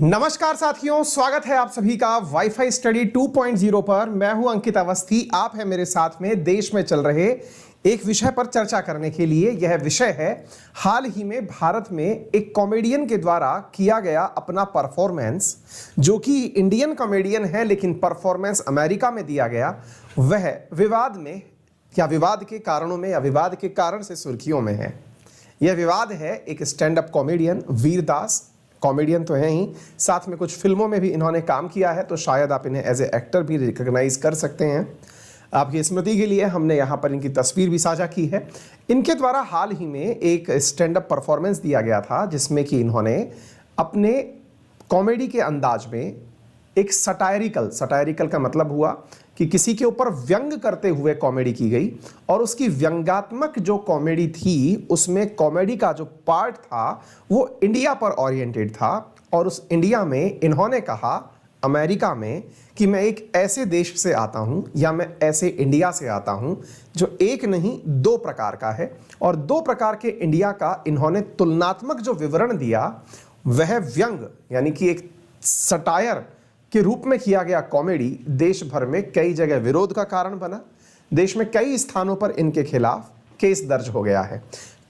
नमस्कार साथियों, स्वागत है आप सभी का वाईफाई स्टडी 2.0 पर। मैं हूं अंकित अवस्थी, आप हैं मेरे साथ में देश में चल रहे एक विषय पर चर्चा करने के लिए। यह विषय है हाल ही में भारत में एक कॉमेडियन के द्वारा किया गया अपना परफॉर्मेंस, जो कि इंडियन कॉमेडियन है लेकिन परफॉर्मेंस अमेरिका में दिया गया। वह विवाद में या विवाद के कारणों में या विवाद के कारण से सुर्खियों में है। यह विवाद है एक stand up comedian Vir Das. Comedian तो हैं ही, साथ में कुछ फिल्मों में भी इन्होंने काम किया है, तो शायद आप इन्हें एज ए एक्टर भी रिकॉग्नाइज कर सकते हैं। आपकी स्मृति के लिए हमने यहाँ पर इनकी तस्वीर भी साझा की है। इनके द्वारा हाल ही में एक स्टैंड अप परफॉर्मेंस दिया गया था, जिसमें कि इन्होंने अपने कॉमेडी के अंदाज में एक सटायरिकल का मतलब हुआ कि किसी के ऊपर व्यंग करते हुए कॉमेडी की गई, और उसकी व्यंग्यात्मक जो कॉमेडी थी उसमें कॉमेडी का जो पार्ट था वो इंडिया पर ओरिएंटेड था। और उस इंडिया में इन्होंने कहा अमेरिका में कि मैं एक ऐसे देश से आता हूं या मैं ऐसे इंडिया से आता हूं जो एक नहीं दो प्रकार का है, और दो प्रकार के इंडिया का इन्होंने तुलनात्मक जो विवरण दिया वह व्यंग यानी कि एक सटायर के रूप में किया गया कॉमेडी देश भर में कई जगह विरोध का कारण बना। देश में कई स्थानों पर इनके खिलाफ केस दर्ज हो गया है।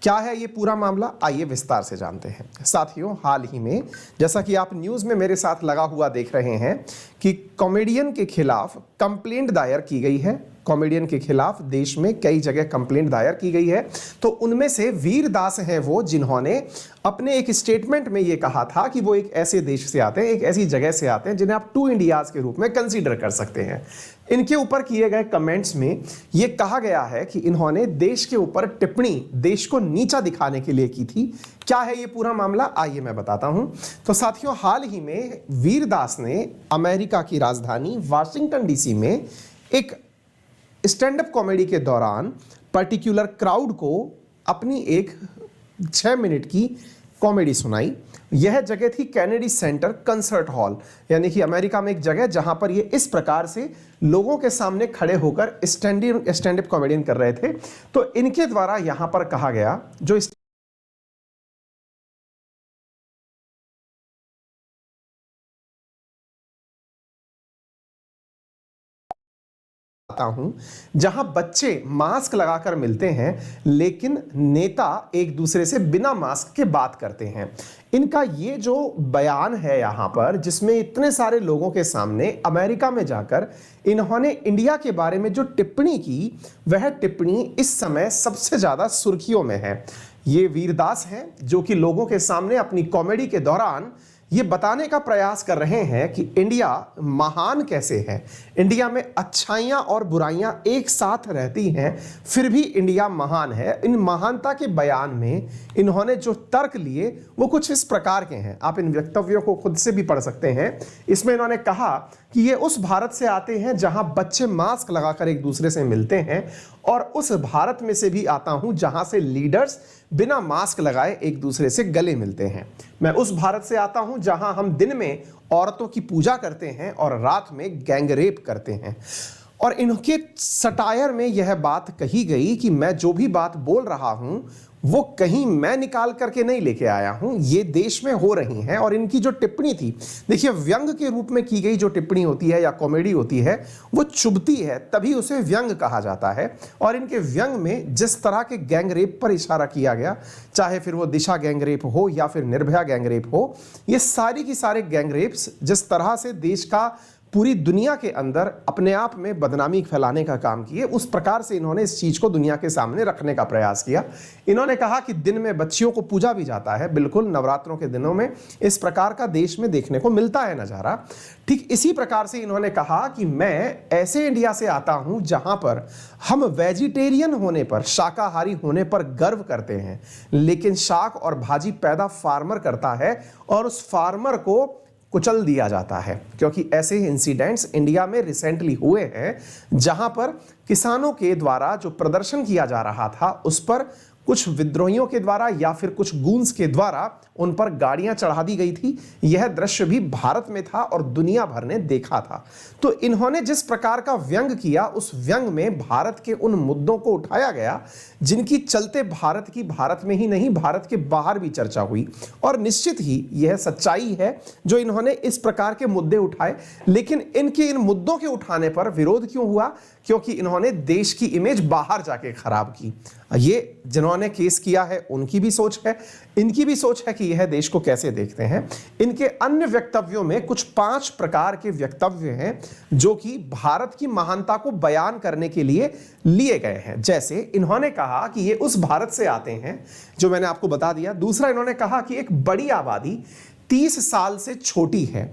क्या है ये पूरा मामला, आइए विस्तार से जानते हैं। साथियों, हाल ही में जैसा कि आप न्यूज़ में मेरे साथ लगा हुआ देख रहे हैं कि कॉमेडियन के खिलाफ कंप्लेंट दायर की गई है। कॉमेडियन के खिलाफ देश में कई जगह कंप्लेंट दायर की गई है, तो उनमें से वीरदास हैं वो जिन्होंने अपने एक स्टेटमेंट में ये कहा था कि वो एक ऐसे देश से आते हैं, एक ऐसी जगह से आते हैं जिन्हें आप टू इंडियाज के रूप में कंसीडर कर सकते हैं। इनके ऊपर किए गए कमेंट्स में ये कहा गया है कि इन्होंने देश के ऊपर टिप्पणी देश को नीचा दिखाने के लिए की थी। क्या है ये पूरा मामला, आइए मैं बताता हूं। तो साथियों, हाल ही में वीरदास ने अमेरिका की राजधानी वाशिंगटन डीसी में एक स्टैंड अप कॉमेडी के दौरान पर्टिकुलर क्राउड को अपनी एक 6 मिनट की कॉमेडी सुनाई। यह जगह थी कैनेडी सेंटर कंसर्ट हॉल, यानी कि अमेरिका में एक जगह जहां पर ये इस प्रकार से लोगों के सामने खड़े होकर स्टैंड अप कॉमेडियन कर रहे थे। तो इनके द्वारा यहां पर कहा गया जो हूं, जहां बच्चे मास्क लगाकर मिलते हैं लेकिन नेता एक दूसरे से बिना मास्क के बात करते हैं। इनका ये जो बयान है यहां पर, जिसमें इतने सारे लोगों के सामने अमेरिका में जाकर इन्होंने इंडिया के बारे में जो टिप्पणी की, वह टिप्पणी इस समय सबसे ज्यादा सुर्खियों में है। ये वीरदास हैं जो कि लोगों के सामने अपनी कॉमेडी के दौरान ये बताने का प्रयास कर रहे हैं कि इंडिया महान कैसे है, इंडिया में अच्छाइयाँ और बुराइयाँ एक साथ रहती हैं, फिर भी इंडिया महान है। इन महानता के बयान में इन्होंने जो तर्क लिए वो कुछ इस प्रकार के हैं, आप इन वक्तव्यों को खुद से भी पढ़ सकते हैं। इसमें इन्होंने कहा कि ये उस भारत से आते हैं जहां बच्चे मास्क लगाकर एक दूसरे से मिलते हैं, और उस भारत में से भी आता हूं जहां से लीडर्स बिना मास्क लगाए एक दूसरे से गले मिलते हैं। मैं उस भारत से आता हूं जहां हम दिन में औरतों की पूजा करते हैं और रात में गैंगरेप करते हैं। और इनके सटायर में यह बात कही गई कि मैं जो भी बात बोल रहा हूं वो कहीं मैं निकाल करके नहीं लेके आया हूं, ये देश में हो रही हैं। और इनकी जो टिप्पणी थी, देखिए व्यंग के रूप में की गई जो टिप्पणी होती है या कॉमेडी होती है वो चुभती है, तभी उसे व्यंग कहा जाता है। और इनके व्यंग में जिस तरह के गैंगरेप पर इशारा किया गया, चाहे फिर वो दिशा गैंगरेप हो या फिर निर्भया गैंगरेप हो, ये सारी की सारे गैंगरेप्स जिस तरह से देश का पूरी दुनिया के अंदर अपने आप में बदनामी फैलाने का काम किए, उस प्रकार से इन्होंने इस चीज को दुनिया के सामने रखने का प्रयास किया। इन्होंने कहा कि दिन में बच्चियों को पूजा भी जाता है, बिल्कुल नवरात्रों के दिनों में इस प्रकार का देश में देखने को मिलता है नजारा। ठीक इसी प्रकार से इन्होंने कहा कि मैं ऐसे इंडिया से आता हूं जहां पर हम वेजिटेरियन होने पर, शाकाहारी होने पर गर्व करते हैं, लेकिन शाक और भाजी पैदा फार्मर करता है और उस फार्मर को कुचल दिया जाता है। क्योंकि ऐसे इंसिडेंट्स इंडिया में रिसेंटली हुए हैं जहां पर किसानों के द्वारा जो प्रदर्शन किया जा रहा था उस पर कुछ विद्रोहियों के द्वारा या फिर कुछ गूंस के द्वारा उन पर गाड़ियां चढ़ा दी गई थी। यह दृश्य भी भारत में था और दुनिया भर ने देखा था। तो इन्होंने जिस प्रकार का व्यंग किया, उस व्यंग में भारत के उन मुद्दों को उठाया गया जिनकी चलते भारत की भारत में ही नहीं भारत के बाहर भी चर्चा हुई। और निश्चित ही यह सच्चाई है जो इन्होंने इस प्रकार के मुद्दे उठाए, लेकिन इनके इन मुद्दों के उठाने पर विरोध क्यों हुआ? क्योंकि इन्होंने देश की इमेज बाहर जाके खराब की। ये जिन्होंने केस किया है उनकी भी सोच है, इनकी भी सोच है कि यह देश को कैसे देखते हैं। इनके अन्य वक्तव्यों में कुछ 5 प्रकार के वक्तव्य हैं जो कि भारत की महानता को बयान करने के लिए लिए गए हैं। जैसे इन्होंने कहा कि ये उस भारत से आते हैं जो मैंने आपको बता दिया। दूसरा, इन्होंने कहा कि एक बड़ी आबादी 30 साल से छोटी है।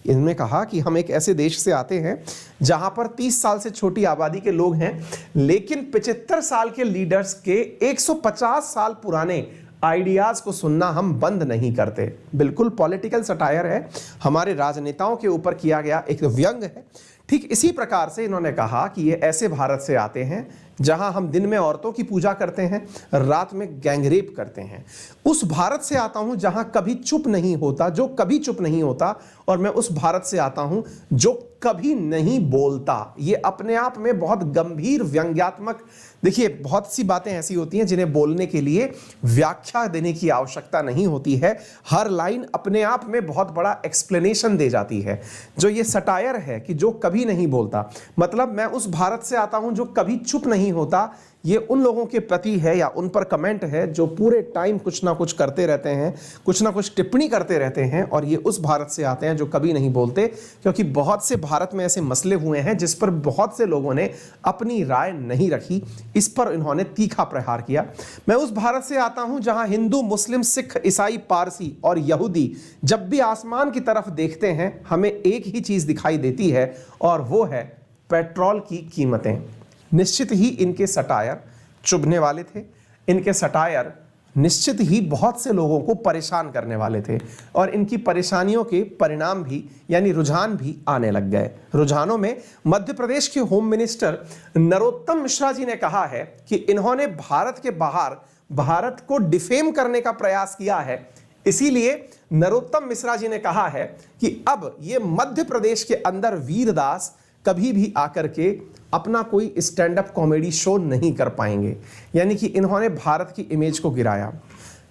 इन्होंने कहा कि हम एक ऐसे देश से आते हैं जहां पर 30 साल से छोटी आबादी के लोग हैं, लेकिन 75 साल के लीडर्स के 150 साल पुराने आइडियाज को सुनना हम बंद नहीं करते। बिल्कुल पॉलिटिकल सटायर है, हमारे राजनेताओं के ऊपर किया गया एक व्यंग है। ठीक इसी प्रकार से इन्होंने कहा कि ये ऐसे भारत से आते हैं जहां हम दिन में औरतों की पूजा करते हैं, रात में गैंगरेप करते हैं। उस भारत से आता हूं जहां कभी चुप नहीं होता, जो कभी चुप नहीं होता, और मैं उस भारत से आता हूं जो कभी नहीं बोलता। ये अपने आप में बहुत गंभीर व्यंग्यात्मक, देखिए बहुत सी बातें ऐसी होती हैं जिन्हें बोलने के लिए व्याख्या देने की आवश्यकता नहीं होती है। हर लाइन अपने आप में बहुत बड़ा एक्सप्लेनेशन दे जाती है। जो ये सटायर है कि जो कभी नहीं बोलता, मतलब मैं उस भारत से आता हूं जो कभी चुप नहीं होता, ये उन लोगों के प्रति है या उन पर कमेंट है जो पूरे टाइम कुछ ना कुछ करते रहते हैं, कुछ ना कुछ टिप्पणी करते रहते हैं, और ये उस भारत से आते हैं जो कभी नहीं बोलते। क्योंकि बहुत से भारत में ऐसे मसले हुए हैं जिस पर बहुत से लोगों ने अपनी राय नहीं रखी, इस पर इन्होंने तीखा प्रहार किया। मैं उस भारत से आता हूं जहां हिंदू, मुस्लिम, सिख, ईसाई, पारसी और यहूदी जब भी आसमान की तरफ देखते हैं हमें एक ही चीज दिखाई देती है, और वो है पेट्रोल की कीमतें। निश्चित ही इनके सटायर चुभने वाले थे, इनके सटायर निश्चित ही बहुत से लोगों को परेशान करने वाले थे, और इनकी परेशानियों के परिणाम भी यानी रुझान भी आने लग गए। रुझानों में मध्य प्रदेश के होम मिनिस्टर नरोत्तम मिश्रा जी ने कहा है कि इन्होंने भारत के बाहर भारत को डिफेम करने का प्रयास किया है। इसीलिए नरोत्तम मिश्रा जी ने कहा है कि अब ये मध्य प्रदेश के अंदर वीरदास कभी भी आकर के अपना कोई स्टैंड अप कॉमेडी शो नहीं कर पाएंगे। यानी कि इन्होंने भारत की इमेज को गिराया।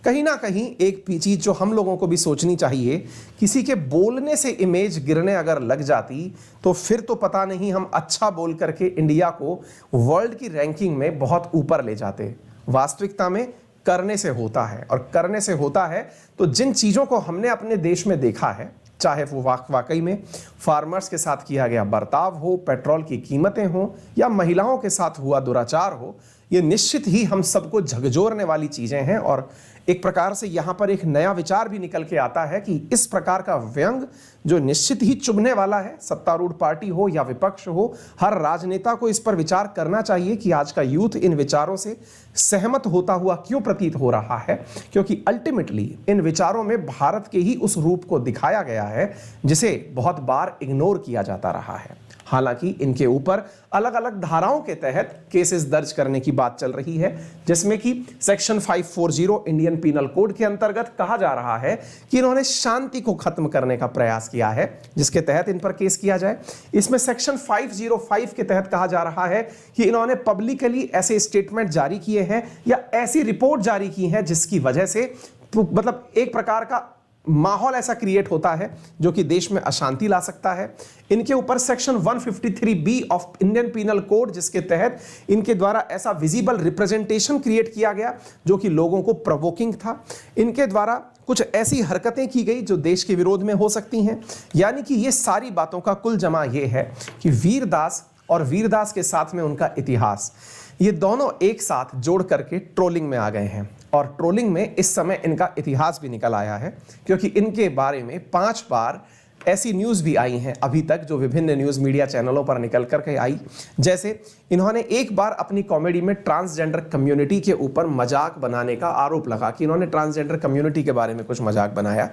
कहीं ना कहीं एक चीज जो हम लोगों को भी सोचनी चाहिए, किसी के बोलने से इमेज गिरने अगर लग जाती तो फिर तो पता नहीं हम अच्छा बोल करके इंडिया को वर्ल्ड की रैंकिंग में बहुत ऊपर ले जाते। वास्तविकता में करने से होता है, और करने से होता है तो जिन चीजों को हमने अपने देश में देखा है, चाहे वो वाकई में फार्मर्स के साथ किया गया बर्ताव हो, पेट्रोल की कीमतें हो, या महिलाओं के साथ हुआ दुराचार हो, ये निश्चित ही हम सबको झकझोरने वाली चीजें हैं। और एक प्रकार से यहाँ पर एक नया विचार भी निकल के आता है कि इस प्रकार का व्यंग जो निश्चित ही चुभने वाला है, सत्तारूढ़ पार्टी हो या विपक्ष हो, हर राजनेता को इस पर विचार करना चाहिए कि आज का यूथ इन विचारों से सहमत होता हुआ क्यों प्रतीत हो रहा है। क्योंकि अल्टीमेटली इन विचारों में भारत के ही उस रूप को दिखाया गया है जिसे बहुत बार इग्नोर किया जाता रहा है। हालांकि इनके ऊपर अलग अलग धाराओं के तहत केसेस दर्ज करने की बात चल रही है, जिसमें कि सेक्शन 540 इंडियन पीनल कोड के अंतर्गत कहा जा रहा है कि इन्होंने शांति को खत्म करने का प्रयास किया है, जिसके तहत इन पर केस किया जाए। इसमें सेक्शन 505 के तहत कहा जा रहा है कि इन्होंने पब्लिकली ऐसे स्टेटमेंट जारी किए हैं या ऐसी रिपोर्ट जारी की है जिसकी वजह से मतलब एक प्रकार का माहौल ऐसा क्रिएट होता है जो कि देश में अशांति ला सकता है। इनके ऊपर section 153B of Indian penal code, जिसके तहत इनके द्वारा ऐसा विजिबल रिप्रेजेंटेशन क्रिएट किया गया जो कि लोगों को प्रोवोकिंग था। इनके द्वारा कुछ ऐसी हरकतें की गई जो देश के विरोध में हो सकती हैं। यानी कि ये सारी बातों का कुल जमा ये है कि वीरदास और वीरदास के साथ में उनका इतिहास, ये दोनों एक साथ जोड़ करके ट्रोलिंग में आ गए हैं। और ट्रोलिंग में इस समय इनका इतिहास भी निकल आया है, क्योंकि इनके बारे में 5 बार ऐसी न्यूज़ भी आई हैं अभी तक जो विभिन्न न्यूज़ मीडिया चैनलों पर निकल करके आई। जैसे इन्होंने एक बार अपनी कॉमेडी में ट्रांसजेंडर कम्युनिटी के ऊपर मजाक बनाने का आरोप लगा कि इन्होंने ट्रांसजेंडर कम्युनिटी के बारे में कुछ मजाक बनाया।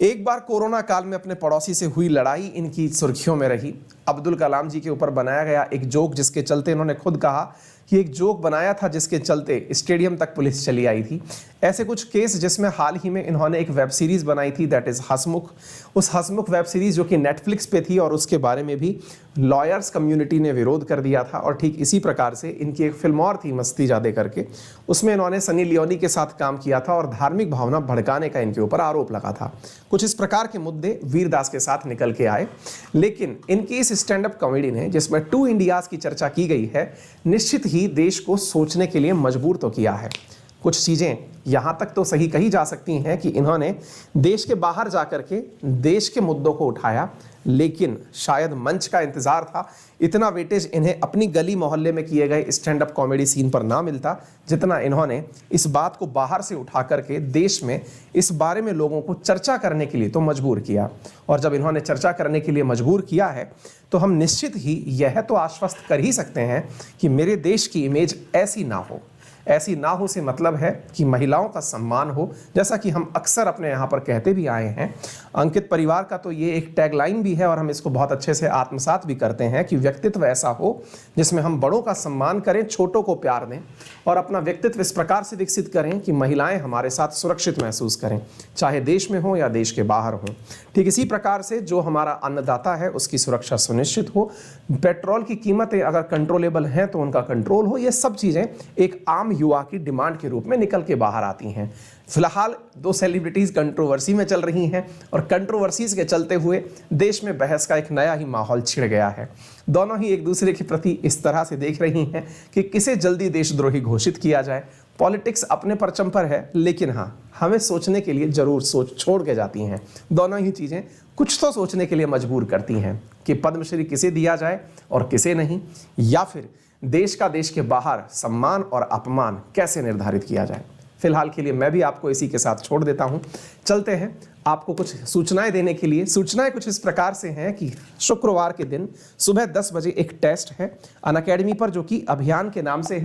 एक बार कोरोना काल में अपने पड़ोसी से हुई लड़ाई इनकी सुर्खियों में रही। अब्दुल कलाम जी के ऊपर बनाया गया एक जोक, जिसके चलते इन्होंने खुद कहा कि एक जोक बनाया था जिसके चलते स्टेडियम तक पुलिस चली आई थी। ऐसे कुछ केस जिसमें हाल ही में इन्होंने एक वेब सीरीज बनाई थी, दैट इज हंसमुख। उस हंसमुख वेब सीरीज जो कि नेटफ्लिक्स पे थी और उसके बारे में भी लॉयर्स कम्युनिटी ने विरोध कर दिया था। और ठीक इसी प्रकार से इनकी एक फिल्म और थी मस्ती जादे करके, उसमें इन्होंने सनी लियोनी के साथ काम किया था और धार्मिक भावना भड़काने का इनके ऊपर आरोप लगा था। कुछ इस प्रकार के मुद्दे वीरदास के साथ निकल के आए। लेकिन इनकी इस स्टैंड अप कॉमेडी ने, जिसमें टू इंडियाज की चर्चा की गई है, निश्चित ही देश को सोचने के लिए मजबूर तो किया है। कुछ चीजें यहां तक तो सही कही जा सकती हैं कि इन्होंने देश के बाहर जाकर के देश के मुद्दों को उठाया, लेकिन शायद मंच का इंतजार था। इतना वेटेज इन्हें अपनी गली मोहल्ले में किए गए स्टैंड अप कॉमेडी सीन पर ना मिलता, जितना इन्होंने इस बात को बाहर से उठा करके देश में इस बारे में लोगों को चर्चा करने के लिए तो मजबूर किया। और जब इन्होंने चर्चा करने के लिए मजबूर किया है तो हम निश्चित ही यह तो आश्वस्त कर ही सकते हैं कि मेरे देश की इमेज ऐसी ना हो। ऐसी ना हो से मतलब है कि महिलाओं का सम्मान हो, जैसा कि हम अक्सर अपने यहाँ पर कहते भी आए हैं। अंकित परिवार का तो ये एक टैगलाइन भी है और हम इसको बहुत अच्छे से आत्मसात भी करते हैं कि व्यक्तित्व ऐसा हो जिसमें हम बड़ों का सम्मान करें, छोटों को प्यार दें और अपना व्यक्तित्व इस प्रकार से विकसित करें कि महिलाएं हमारे साथ सुरक्षित महसूस करें, चाहे देश में हो या देश के बाहर हो। ठीक इसी प्रकार से जो हमारा अन्नदाता है उसकी सुरक्षा सुनिश्चित हो, पेट्रोल की कीमतें अगर कंट्रोलेबल हैं तो उनका कंट्रोल हो। ये सब चीज़ें एक आम युवा की डिमांड के रूप में निकल के बाहर आती हैं। फिलहाल दो सेलिब्रिटीज कंट्रोवर्सी में चल रही हैं और कंट्रोवर्सीज के चलते हुए देश में बहस का एक नया ही माहौल छिड़ गया है। दोनों ही एक दूसरे के प्रति इस तरह से देख रही हैं कि किसे जल्दी देशद्रोही घोषित किया जाए। पॉलिटिक्स अपने परचम पर है, लेकिन हाँ, हमें सोचने के लिए जरूर सोच छोड़ के जाती हैं। दोनों ही चीज़ें कुछ तो सोचने के लिए मजबूर करती हैं कि पद्मश्री किसे दिया जाए और किसे नहीं, या फिर देश का देश के बाहर सम्मान और अपमान कैसे निर्धारित किया जाए। फिलहाल के लिए मैं भी आपको इसी के साथ छोड़ देता हूं। चलते हैं आपको कुछ सूचनाएं देने के लिए। सूचनाएं कुछ इस प्रकार से हैं कि शुक्रवार के दिन सुबह 10 बजे एक टेस्ट है अनअकैडमी पर, जो कि अभियान के नाम से है।